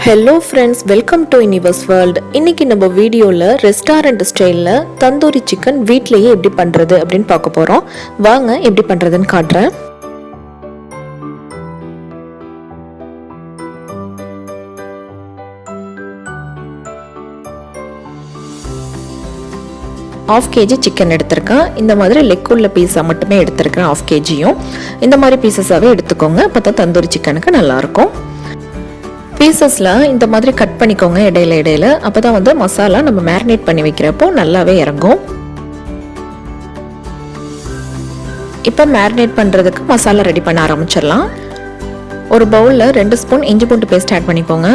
Hello friends, welcome to Universe World. இன்னைக்கு நம்ம வீடியோல ரெஸ்டாரண்ட் ஸ்டைல்ல தந்தூரி சிக்கன் வீட்லயே எப்படி பண்றது அப்படினு பார்க்க போறோம். வாங்க எப்படி பண்றதுன்னு காட்டுறேன். ½ kg சிக்கன் எடுத்திருக்கேன். இந்த மாதிரி லெக் உள்ள பீஸா மட்டுமே எடுத்திருக்கேன். ½ kgயும் இந்த மாதிரி பீசஸாவே எடுத்துக்கோங்க. அப்பதான் தந்தூரி சிக்கனுக்கு நல்லா இருக்கும். பீசஸ்ல இந்த மாதிரி கட் பண்ணிக்கோங்க இடையில அப்பதான் வந்து மசாலா நம்ம மேரினேட் பண்ணி வைக்கிறப்போ நல்லாவே இறங்கும். இப்போ மேரினேட் பண்றதுக்கு மசாலா ரெடி பண்ண ஆரம்பிச்சிடலாம். ஒரு பவுல்ல 2 ஸ்பூன் இஞ்சி பூண்டு பேஸ்ட் ஆட் பண்ணிக்கோங்க.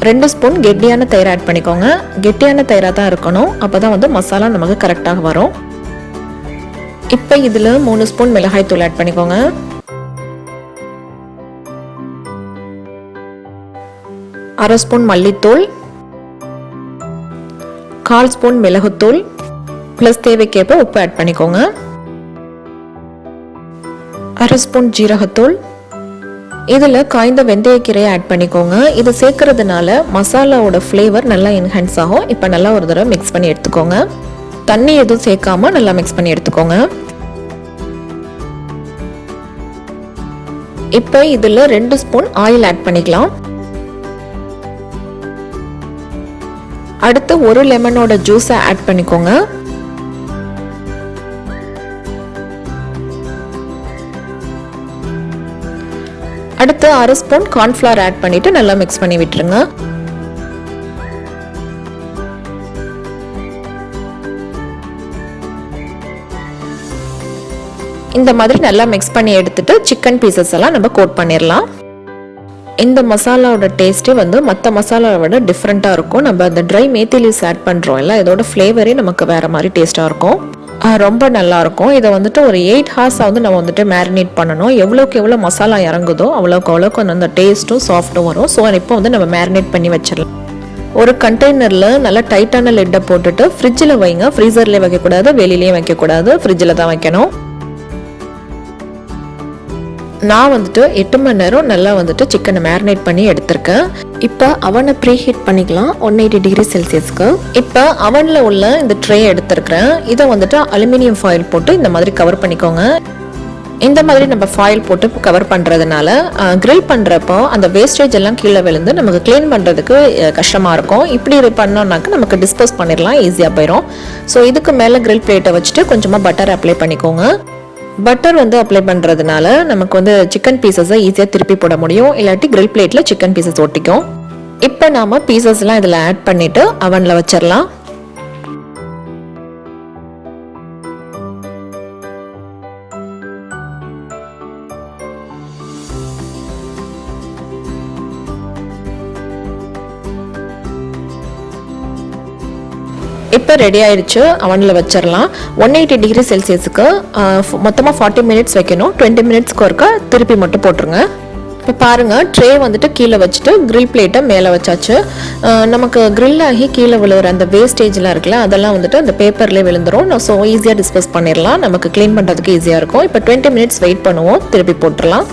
2 ஸ்பூன் கெட்டியான தயிர் ஆட் பண்ணிக்கோங்க. கெட்டியான தயிரா தான் இருக்கணும். அப்பதான் வந்து மசாலா நமக்கு கரெக்டாக வரும். இப்போ இதுல 3 ஸ்பூன் மிளகாய் தூள் ஆட் பண்ணிக்கோங்க. 1/2 ஸ்பூன் மல்லித்தூள், 1/4 ஸ்பூன் மிளகுத்தூள் பிளஸ் தேவைக்கேற்ப உப்பு ஆட் பண்ணிக்கோங்க. 1/2 ஸ்பூன் ஜீரகத்தூள். இதில் காய்ந்த வெந்தயக்கீரையை ஆட் பண்ணிக்கோங்க. இது சேர்க்கறதுனால மசாலாவோட ஃப்ளேவர் நல்லா என்ஹான்ஸ் ஆகும். இப்போ நல்லா ஒரு தடவை மிக்ஸ் பண்ணி எடுத்துக்கோங்க. தண்ணி எதுவும் சேர்க்காம நல்லா மிக்ஸ் பண்ணி எடுத்துக்கோங்க. இப்போ இதில் 2 ஸ்பூன் ஆயில் ஆட் பண்ணிக்கலாம். அடுத்து 1 லெமனோட ஜூஸை ஆட் பண்ணிக்கோங்க. அடுத்து 1/2 ஸ்பூன் கார்ன்ஃப்ளவர் ஆட் பண்ணிட்டு நல்லா மிக்ஸ் பண்ணி விட்டுருங்க. இந்த மாதிரி நல்லா மிக்ஸ் பண்ணி எடுத்துட்டு சிக்கன் பீசஸ் எல்லாம் நம்ம கோட் பண்ணிடலாம். இந்த மசாலாவோட டேஸ்ட்டே வந்து மற்ற மசாலாவை விட டிஃப்ரெண்ட்டாக இருக்கும். நம்ம அந்த ட்ரை மேத்தி லீவ்ஸ் ஆட் பண்ணுறோம் இல்லை, இதோட ஃப்ளேவரே நமக்கு வேறு மாதிரி டேஸ்ட்டாக இருக்கும். ரொம்ப நல்லாயிருக்கும். இதை வந்துட்டு ஒரு 8 hours வந்து நம்ம வந்துட்டு மேரினேட் பண்ணணும். எவ்வளோக்கு எவ்வளோ மசாலா இறங்குதோ அவ்வளோக்கு அந்த டேஸ்ட்டும் சாஃப்ட்டும் வரும். ஸோ இப்போ வந்து நம்ம மேரினேட் பண்ணி வச்சிடலாம். ஒரு கண்டெய்னரில் நல்லா டைட்டான லிட்டை போட்டுட்டு ஃப்ரிட்ஜில் வைங்க. ஃப்ரீசர்லேயே வைக்கக்கூடாது, வெளியிலேயே வைக்கக்கூடாது, ஃப்ரிட்ஜில் தான் வைக்கணும். நான் வந்துட்டு 8 மணி நேரம் நல்லா வந்துட்டு சிக்கனை மேரினேட் பண்ணி எடுத்திருக்கேன். இப்போ அவனை ப்ரீ ஹீட் பண்ணிக்கலாம் 180 டிகிரி செல்சியஸ்க்கு. இப்போ அவனில் உள்ள இந்த ட்ரே எடுத்திருக்கிறேன். இதை வந்துட்டு அலுமினியம் ஃபாயில் போட்டு இந்த மாதிரி கவர் பண்ணிக்கோங்க. இந்த மாதிரி நம்ம ஃபாயில் போட்டு கவர் பண்ணுறதுனால கிரில் பண்ணுறப்போ அந்த வேஸ்டேஜ் எல்லாம் கீழே விழுந்து நமக்கு க்ளீன் பண்ணுறதுக்கு கஷ்டமாக இருக்கும். இப்படி பண்ணோம்னாக்க நமக்கு டிஸ்போஸ் பண்ணிடலாம், ஈஸியாக போயிடும். ஸோ இதுக்கு மேலே கிரில் பிளேட்டை வச்சுட்டு கொஞ்சமாக பட்டர் அப்ளை பண்ணிக்கோங்க. பட்டர் வந்து அப்ளை பண்ணுறதுனால நமக்கு வந்து சிக்கன் பீசஸை ஈஸியாக திருப்பி போட முடியும். இல்லாட்டி கிரில் பிளேட்டில் சிக்கன் பீசஸ் ஒட்டிக்கும். இப்போ நாம் பீசஸ்லாம் இதில் ஆட் பண்ணிவிட்டு அவனில் வச்சிடலாம். இப்போ ரெடி ஆயிடுச்சு. அவனில் வச்சிடலாம். 180 டிகிரி செல்சியஸுக்கு மொத்தமாக 40 மினிட்ஸ் வைக்கணும். 20 மினிட்ஸ்க்கு ஒருக்கா திருப்பி மட்டும் போட்டுருங்க. இப்போ பாருங்கள், ட்ரே வந்துட்டு கீழே வச்சுட்டு கிரில் பிளேட்டை மேலே வச்சாச்சு. நமக்கு கிரில் ஆகி கீழே விழுகிற அந்த வேஸ்டேஜ்லாம் இருக்குல்ல, அதெல்லாம் வந்துட்டு அந்த பேப்பர்லேயே விழுந்துடும். ஸோ ஈஸியாக டிஸ்போஸ் பண்ணிடலாம். நமக்கு க்ளீன் பண்ணுறதுக்கு ஈஸியாக இருக்கும். இப்போ 20 மினிட்ஸ் வெயிட் பண்ணுவோம். திருப்பி போட்டுடலாம்.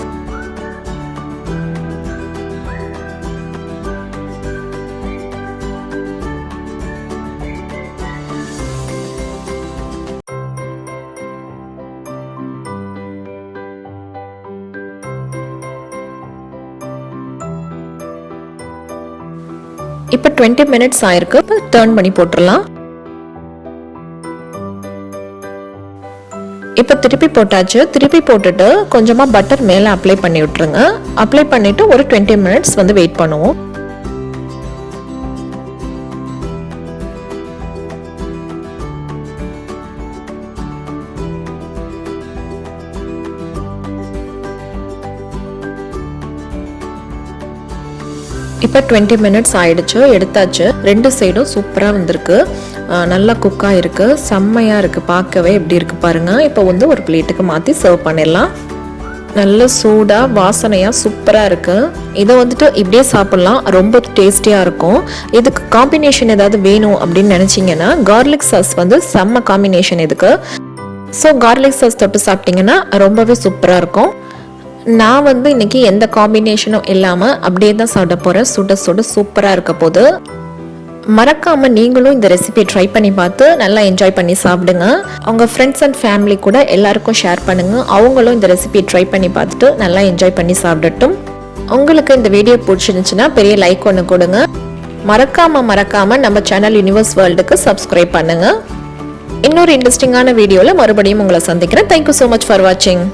இப்போ 20 மினிட்ஸ் ஆயிருக்கு. இப்போ டர்ன் பண்ணி போட்டுடலாம். இப்போ திருப்பி போட்டாச்சு. திருப்பி போட்டுட்டு கொஞ்சமாக பட்டர் மேலே அப்ளை பண்ணி விட்டுருங்க. அப்ளை பண்ணிட்டு ஒரு 20 மினிட்ஸ் வந்து வெயிட் பண்ணுவோம். இப்போ 20 மினிட்ஸ் ஆயிடுச்சு. எடுத்தாச்சு. 2 சைடும் சூப்பராக வந்திருக்கு. நல்லா குக்காக இருக்குது. செம்மையாக இருக்குது. பார்க்கவே எப்படி இருக்குது பாருங்கள். இப்போ வந்து ஒரு பிளேட்டுக்கு மாற்றி சர்வ் பண்ணிடலாம். நல்ல சூடாக வாசனையாக சூப்பராக இருக்குது. இதை வந்துட்டு இப்படியே சாப்பிட்லாம். ரொம்ப டேஸ்டியாக இருக்கும். இதுக்கு காம்பினேஷன் ஏதாவது வேணும் அப்படின்னு நினச்சிங்கன்னா கார்லிக் சாஸ் வந்து செம்ம காம்பினேஷன் இதுக்கு. ஸோ கார்லிக் சாஸ் தொட்டு சாப்பிட்டிங்கன்னா ரொம்பவே சூப்பராக இருக்கும். நான் வந்து இன்னைக்கு எந்த காம்பினேஷனும் இல்லாமல் அப்படியே தான் சாப்பிட போகிறேன். சுட சுட சூப்பராக இருக்க போது. மறக்காமல் நீங்களும் இந்த ரெசிபி ட்ரை பண்ணி பார்த்து நல்லா என்ஜாய் பண்ணி சாப்பிடுங்க. உங்கள் ஃப்ரெண்ட்ஸ் அண்ட் ஃபேமிலி கூட எல்லாருக்கும் ஷேர் பண்ணுங்கள். அவங்களும் இந்த ரெசிபி ட்ரை பண்ணி பார்த்துட்டு நல்லா என்ஜாய் பண்ணி சாப்பிடட்டும். உங்களுக்கு இந்த வீடியோ பிடிச்சிருந்துச்சுன்னா பெரிய லைக் ஒன்று கொடுங்க. மறக்காம நம்ம சேனல் யூனிவர்ஸ் வேர்ல்டுக்கு சப்ஸ்கிரைப் பண்ணுங்கள். இன்னொரு இன்ட்ரெஸ்டிங்கான வீடியோவில் மறுபடியும் உங்களை சந்திக்கிறேன். தேங்க்யூ ஸோ மச் ஃபார் வாட்சிங்.